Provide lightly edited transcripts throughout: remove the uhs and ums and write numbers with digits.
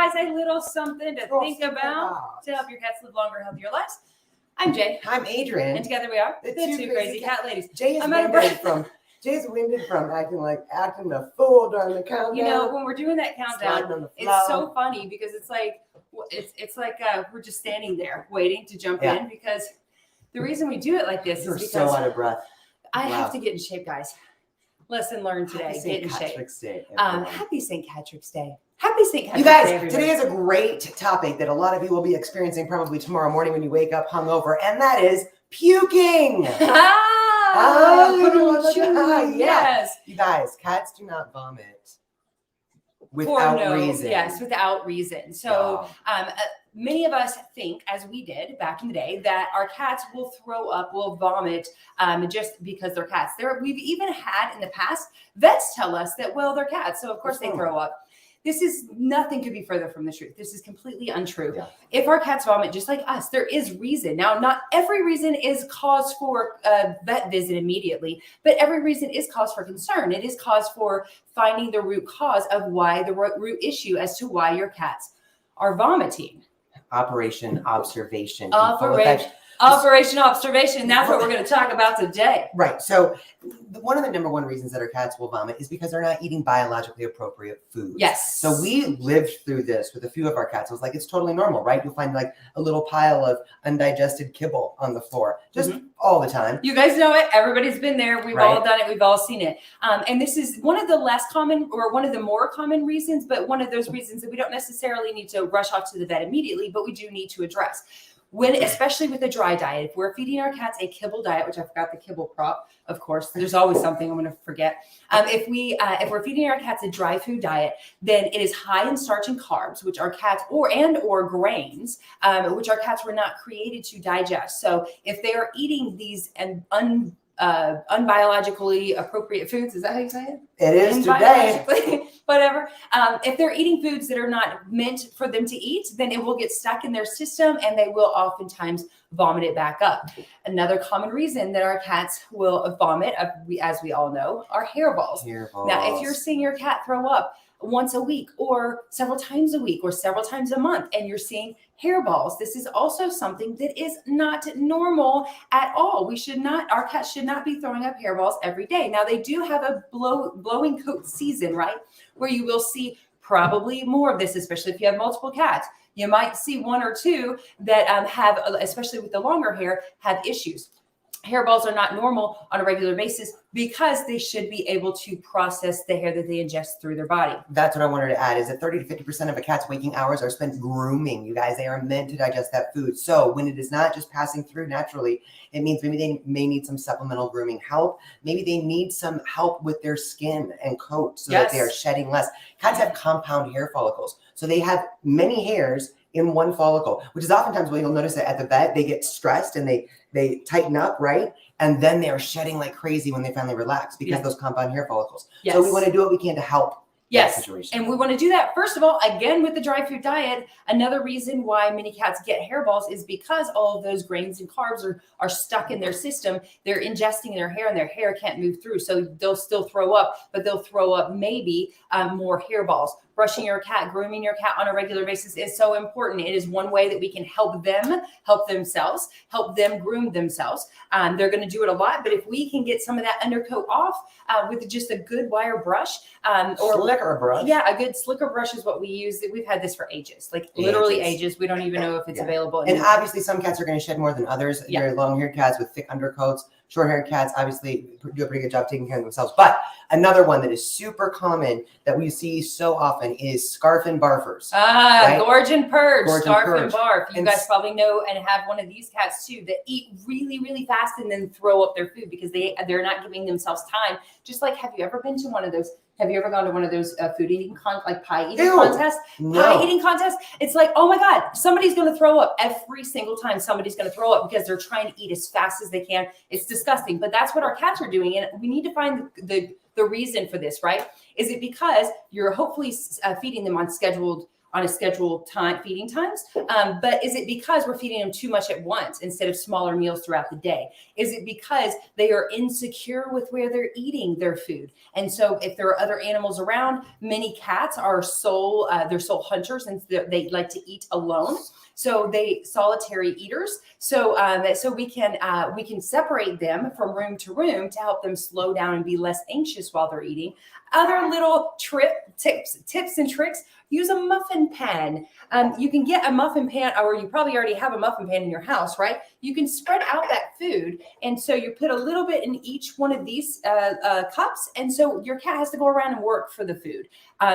guys a little something to think about to help your cats live longer, healthier lives. I'm Jay. I'm Adrian. And together we are the two crazy cat ladies. Jay's winded from acting the fool during the countdown. You know, when we're doing that countdown, it's so funny because it's like we're just standing there waiting to jump in, because the reason we do it like this is because so out of breath. I have to get in shape, guys. Lesson learned today. Get in shape. Happy St. Patrick's Day. Happy St. Patrick's Day, everybody. Today is a great topic that a lot of you will be experiencing probably tomorrow morning when you wake up hungover, and that is puking. Yes. You guys, cats do not vomit without reason. Yes, without reason. So many of us think, as we did back in the day, that our cats will throw up, will vomit just because they're cats. We've even had in the past vets tell us that, well, they're cats, so of course they throw up. Nothing could be further from the truth. This is completely untrue. Yeah. If our cats vomit just like us, there is reason. Now, not every reason is cause for a vet visit immediately, but every reason is cause for concern. It is cause for finding the root cause of why the root issue as to why your cats are vomiting. Operation Observation. Operation Observation. That's what we're going to talk about today. Right. So one of the number one reasons that our cats will vomit is because they're not eating biologically appropriate food. Yes. So we lived through this with a few of our cats. I was like, it's totally normal, right? You'll find like a little pile of undigested kibble on the floor, just all the time. You guys know it. Everybody's been there. We've all done it. We've all seen it. And this is one of the less common, or one of the more common reasons, but one of those reasons that we don't necessarily need to rush off to the vet immediately, but we do need to address. Especially with a dry diet, if we're feeding our cats a kibble diet, which I forgot the kibble prop, of course, there's always something I'm going to forget. If we're feeding our cats a dry food diet, then it is high in starch and carbs, which our cats or grains, which our cats were not created to digest. So if they are eating these unbiologically appropriate foods, is that how you say it? It is today. Whatever. If they're eating foods that are not meant for them to eat, then it will get stuck in their system and they will oftentimes vomit it back up. Another common reason that our cats will vomit, as we all know, are hairballs. Now, if you're seeing your cat throw up once a week or several times a week or several times a month and you're seeing hairballs, this is also something that is not normal at all. Our cats should not be throwing up hairballs every day. Now, they do have a blowing coat season, right? Where you will see probably more of this, especially if you have multiple cats. You might see one or two that have, especially with the longer hair, have issues. Hairballs are not normal on a regular basis because they should be able to process the hair that they ingest through their body. That's what I wanted to add, is that 30 to 50% of a cat's waking hours are spent grooming. You guys, they are meant to digest that food. So when it is not just passing through naturally, it means maybe they may need some supplemental grooming help. Maybe they need some help with their skin and coat so that they are shedding less. Cats have compound hair follicles. So they have many hairs in one follicle, which is oftentimes what you'll notice that at the vet, they get stressed and they tighten up, right? And then they're shedding like crazy when they finally relax because of those compound hair follicles. Yes. So we want to do what we can to help. Yes, and we want to do that, first of all, again, with the dry food diet. Another reason why many cats get hairballs is because all of those grains and carbs are stuck in their system. They're ingesting their hair and their hair can't move through. So they'll still throw up, but they'll throw up maybe more hairballs. Brushing your cat, grooming your cat on a regular basis is so important. It is one way that we can help them help themselves, help them groom themselves. They're going to do it a lot, but if we can get some of that undercoat off with just a good wire brush slicker brush. Yeah, a good slicker brush is what we use. We've had this for ages, like literally ages. We don't even know if it's available anymore. And obviously some cats are going to shed more than others. Your long-haired cats with thick undercoats, short-haired cats obviously do a pretty good job taking care of themselves. But another one that is super common that we see so often is scarf and barfers. Gorge and purge, scarf and barf. You guys probably know and have one of these cats too that eat really, really fast and then throw up their food because they're not giving themselves time. Just like, have you ever been to one of those? Have you ever gone to one of those food eating, like pie eating contests? No. Pie eating contests? It's like, oh my God, somebody's going to throw up every single time. Somebody's going to throw up because they're trying to eat as fast as they can. It's disgusting, but that's what our cats are doing. And we need to find the reason for this, right? Is it because you're hopefully feeding them on scheduled on a scheduled time feeding times. But is it because we're feeding them too much at once instead of smaller meals throughout the day? Is it because they are insecure with where they're eating their food? And so if there are other animals around, many cats are they're sole hunters, and they like to eat alone. So they solitary eaters. So we can separate them from room to room to help them slow down and be less anxious while they're eating. Other little tips and tricks: use a muffin pan. You can get a muffin pan, or you probably already have a muffin pan in your house, right? You can spread out that food. And so you put a little bit in each one of these cups. And so your cat has to go around and work for the food.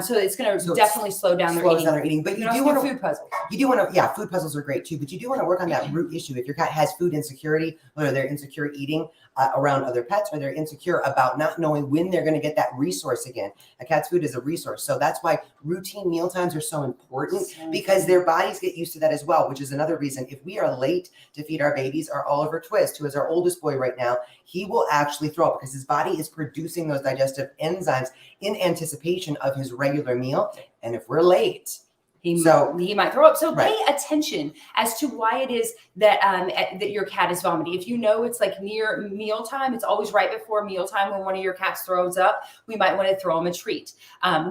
So it's going to definitely slow down their eating. But you do want food puzzles. You do want to, yeah, food puzzles are great too, but you do want to work on that root issue. If your cat has food insecurity, whether they're insecure eating around other pets, or they're insecure about not knowing when they're going to get that resource again. A cat's food is a resource. So that's why routine meal times are so important, because their bodies get used to that as well, which is another reason. If we are late to feed our babies, our Oliver Twist, who is our oldest boy right now, he will actually throw up because his body is producing those digestive enzymes in anticipation of his regular meal. And if we're late, he might throw up. So pay attention as to why it is that that your cat is vomiting. If you know it's like near mealtime, it's always right before mealtime when one of your cats throws up, we might want to throw them a treat.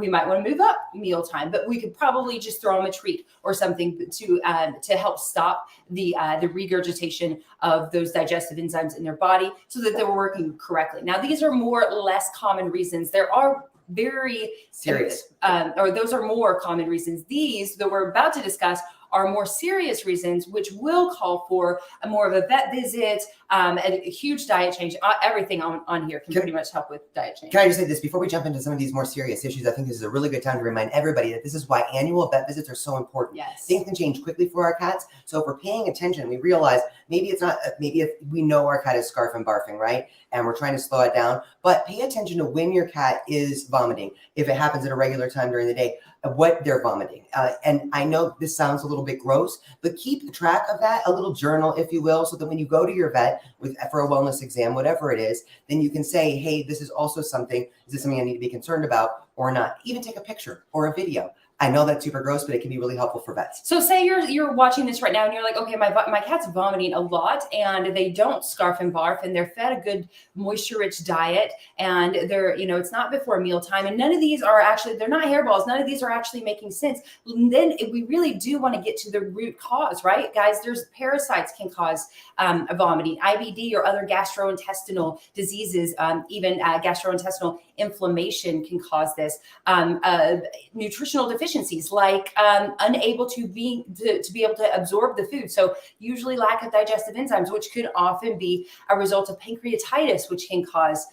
We might want to move up mealtime, but we could probably just throw them a treat or something to help stop the regurgitation of those digestive enzymes in their body so that they're working correctly. Now, these are more or less common reasons. There are very serious, or those are more common reasons. These that we're about to discuss are more serious reasons, which will call for more of a vet visit, a huge diet change. Everything on here can pretty much help with diet change. Can I just say this before we jump into some of these more serious issues? I think this is a really good time to remind everybody that this is why annual vet visits are so important. Yes. Things can change quickly for our cats. So if we're paying attention, we realize maybe if we know our cat is scarf and barfing, right? And we're trying to slow it down, but pay attention to when your cat is vomiting. If it happens at a regular time during the day, what they're vomiting. And I know this sounds a little bit gross, but keep track of that, a little journal, if you will, so that when you go to your vet for a wellness exam, whatever it is, then you can say, hey, this is also something, is this something I need to be concerned about or not? Even take a picture or a video. I know that's super gross, but it can be really helpful for vets. So say you're watching this right now and you're like, okay, my cat's vomiting a lot and they don't scarf and barf and they're fed a good moisture-rich diet and they're, it's not before mealtime and none of these are actually, they're not hairballs. None of these are actually making sense. Then we really do want to get to the root cause, right? Guys, there's parasites can cause vomiting, IBD or other gastrointestinal diseases, even gastrointestinal inflammation can cause this. Nutritional deficiencies like unable to be able to absorb the food. So usually lack of digestive enzymes, which could often be a result of pancreatitis, which can cause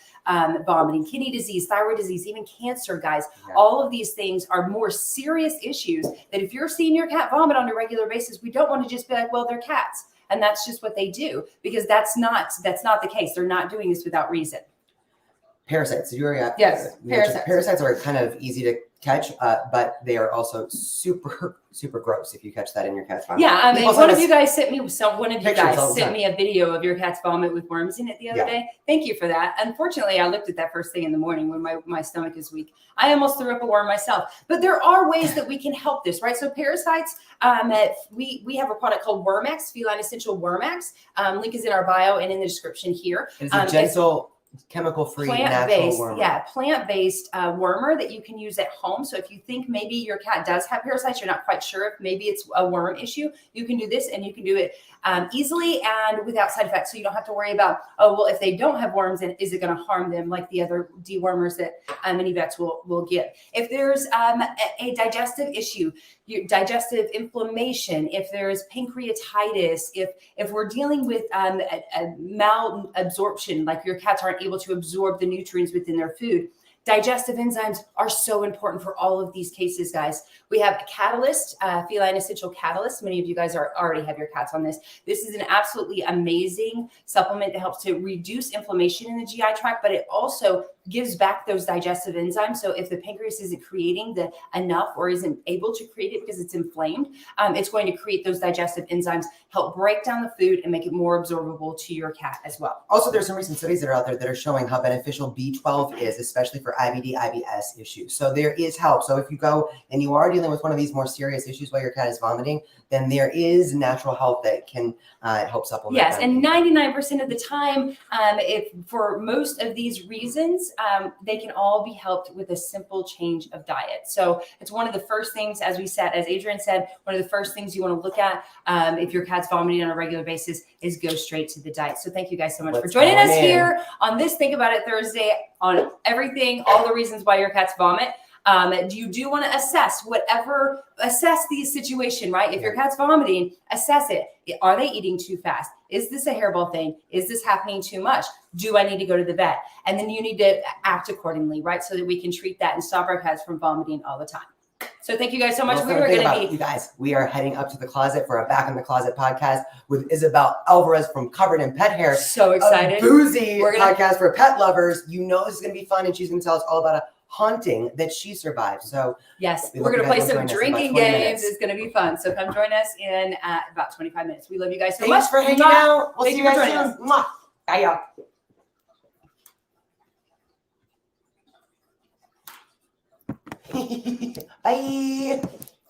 vomiting, kidney disease, thyroid disease, even cancer, guys. Yeah. All of these things are more serious issues that if you're seeing your cat vomit on a regular basis, we don't want to just be like, well, they're cats. And that's just what they do, because that's not the case. They're not doing this without reason. Parasites. Yes, parasites. Parasites are kind of easy to catch, but they are also super, super gross if you catch that in your cat's vomit. Yeah, one of you guys sent me a video of your cat's vomit with worms in it the other day. Thank you for that. Unfortunately, I looked at that first thing in the morning when my stomach is weak. I almost threw up a worm myself. But there are ways that we can help this, right? So parasites, we have a product called Wormax, Feline Essential Wormax. Link is in our bio and in the description here. It's a gentle, chemical-free, natural wormer. Yeah, plant-based wormer that you can use at home. So if you think maybe your cat does have parasites, you're not quite sure if maybe it's a worm issue, you can do this and you can do it easily and without side effects. So you don't have to worry about, if they don't have worms, then is it going to harm them like the other dewormers that many vets will give. If there's a digestive issue, digestive inflammation, if there's pancreatitis, if we're dealing with a malabsorption, like your cats aren't able to absorb the nutrients within their food, digestive enzymes are so important for all of these cases, guys. We have a Catalyst, Feline Essential Catalyst. Many of you guys already have your cats on this. This is an absolutely amazing supplement that helps to reduce inflammation in the GI tract, but it also gives back those digestive enzymes. So if the pancreas isn't creating enough or isn't able to create it because it's inflamed, it's going to create those digestive enzymes, help break down the food and make it more absorbable to your cat as well. Also, there's some recent studies that are out there that are showing how beneficial B12 is, especially for IBD, IBS issues. So there is help. So if you go and you are dealing with one of these more serious issues while your cat is vomiting, then there is natural help that can help supplement. Yes, and 99% of the time, if for most of these reasons, they can all be helped with a simple change of diet. So it's one of the first things, as Adrian said, one of the first things you want to look at if your cat's vomiting on a regular basis is go straight to the diet. So thank you guys so much for joining us here on this Think About It Thursday on everything, all the reasons why your cats vomit. You do want to assess the situation, right? If your cat's vomiting, assess it. Are they eating too fast? Is this a hairball thing? Is this happening too much? Do I need to go to the vet? And then you need to act accordingly, right? So that we can treat that and stop our cats from vomiting all the time. So thank you guys so much. We are going to be, you guys, we are heading up to the closet for a Back in the Closet podcast with Isabel Alvarez from Covered in Pet Hair. So excited. A boozy podcast for pet lovers. You know this is going to be fun, and she's going to tell us all about a haunting that she survived. So yes, we're going to play some drinking games. It's going to be fun. So come join us in about 25 minutes. We love you guys so much. Thanks for hanging out. We'll see you guys soon. Bye, y'all. Bye.